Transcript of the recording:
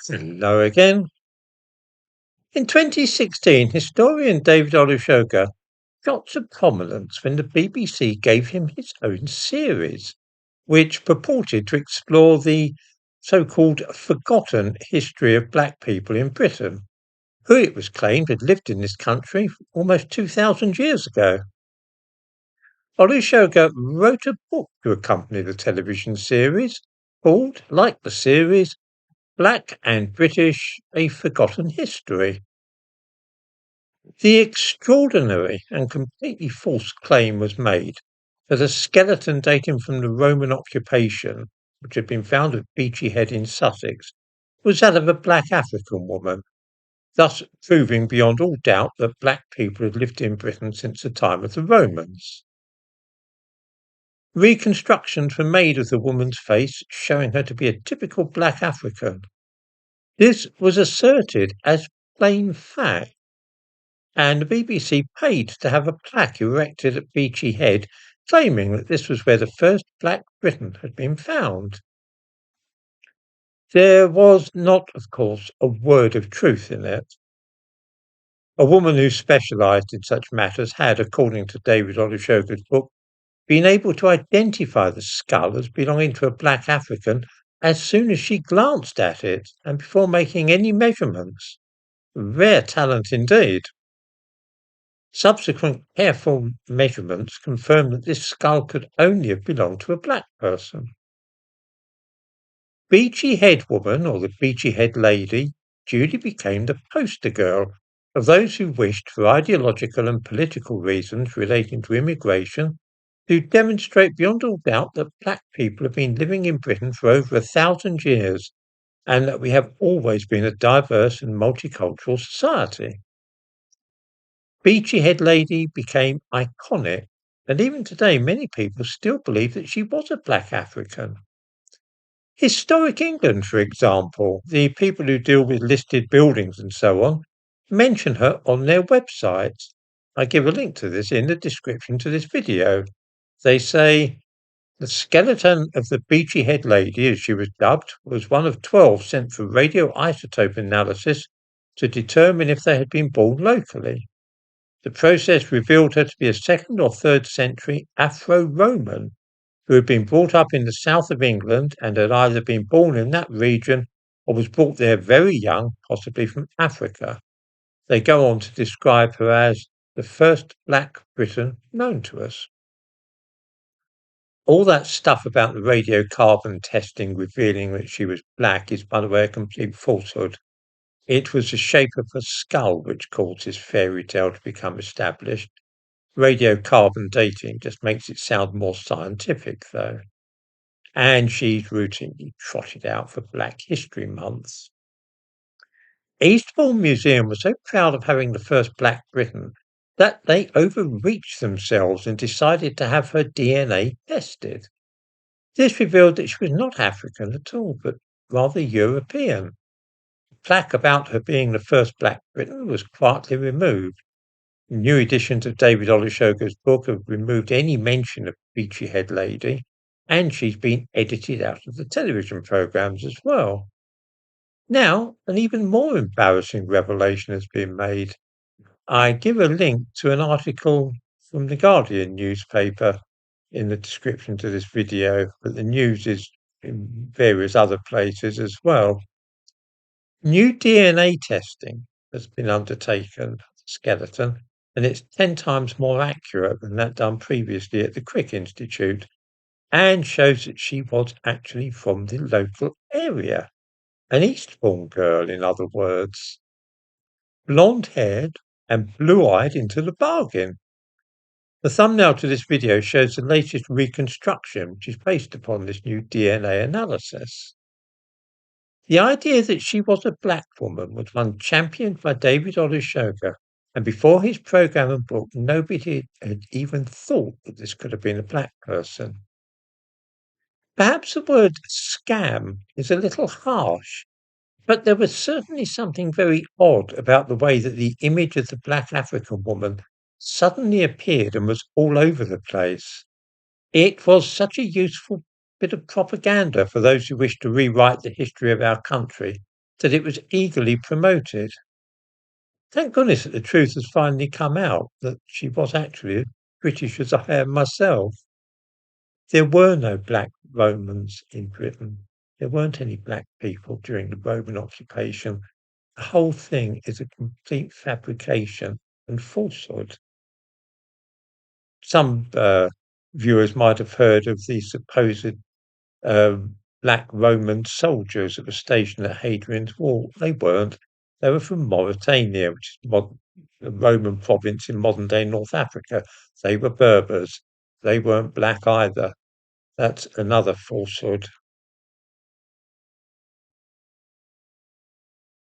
Hello again. In 2016, historian David Olusoga got to prominence when the BBC gave him his own series, which purported to explore the so-called forgotten history of black people in Britain, who it was claimed had lived in this country almost 2,000 years ago. Olusoga wrote a book to accompany the television series called, like the series, Black and British, A Forgotten History. The extraordinary and completely false claim was made that a skeleton dating from the Roman occupation, which had been found at Beachy Head in Sussex, was that of a black African woman, thus proving beyond all doubt that black people had lived in Britain since the time of the Romans. Reconstructions were made of the woman's face, showing her to be a typical black African. This was asserted as plain fact, and the BBC paid to have a plaque erected at Beachy Head claiming that this was where the first black Briton had been found. There was not, of course, a word of truth in it. A woman who specialised in such matters had, according to David Olusoga's book, been able to identify the skull as belonging to a black African as soon as she glanced at it and before making any measurements. Rare talent indeed. Subsequent careful measurements confirmed that this skull could only have belonged to a black person. Beachy Head Woman, or the Beachy Head Lady, duly became the poster girl of those who wished, for ideological and political reasons relating to immigration, to demonstrate beyond all doubt that black people have been living in Britain for over 1,000 years and that we have always been a diverse and multicultural society. Beachy Head Lady became iconic, and even today many people still believe that she was a black African. Historic England, for example, the people who deal with listed buildings and so on, mention her on their websites. I give a link to this in the description to this video. They say, the skeleton of the Beachy Head Lady, as she was dubbed, was one of 12 sent for radioisotope analysis to determine if they had been born locally. The process revealed her to be a 2nd or 3rd century Afro-Roman who had been brought up in the south of England and had either been born in that region or was brought there very young, possibly from Africa. They go on to describe her as the first black Briton known to us. All that stuff about the radiocarbon testing revealing that she was black is, by the way, a complete falsehood. It was the shape of her skull which caused this fairy tale to become established. Radiocarbon dating just makes it sound more scientific, though. And she's routinely trotted out for Black History Month. Eastbourne Museum was so proud of having the first Black Briton that they overreached themselves and decided to have her DNA tested. This revealed that she was not African at all, but rather European. The plaque about her being the first Black Briton was quietly removed. New editions of David Olusoga's book have removed any mention of Beachy Head Lady, and she's been edited out of the television programmes as well. Now, an even more embarrassing revelation has been made. I give a link to an article from the Guardian newspaper in the description to this video, but the news is in various other places as well. New DNA testing has been undertaken for the skeleton, and it's 10 times more accurate than that done previously at the Crick Institute, and shows that she was actually from the local area. An Eastbourne girl, in other words. Blonde-haired and blue-eyed into the bargain. The thumbnail to this video shows the latest reconstruction, which is based upon this new DNA analysis. The idea that she was a black woman was one championed by David Olusoga, and before his programme and book, nobody had even thought that this could have been a black person. Perhaps the word scam is a little harsh, but there was certainly something very odd about the way that the image of the black African woman suddenly appeared and was all over the place. It was such a useful bit of propaganda for those who wished to rewrite the history of our country that it was eagerly promoted. Thank goodness that the truth has finally come out, that she was actually as British as I am myself. There were no black Romans in Britain. There weren't any black people during the Roman occupation. The whole thing is a complete fabrication and falsehood. Some viewers might have heard of the supposed black Roman soldiers that were stationed at Hadrian's Wall. They weren't. They were from Mauritania, which is a Roman province in modern-day North Africa. They were Berbers. They weren't black either. That's another falsehood.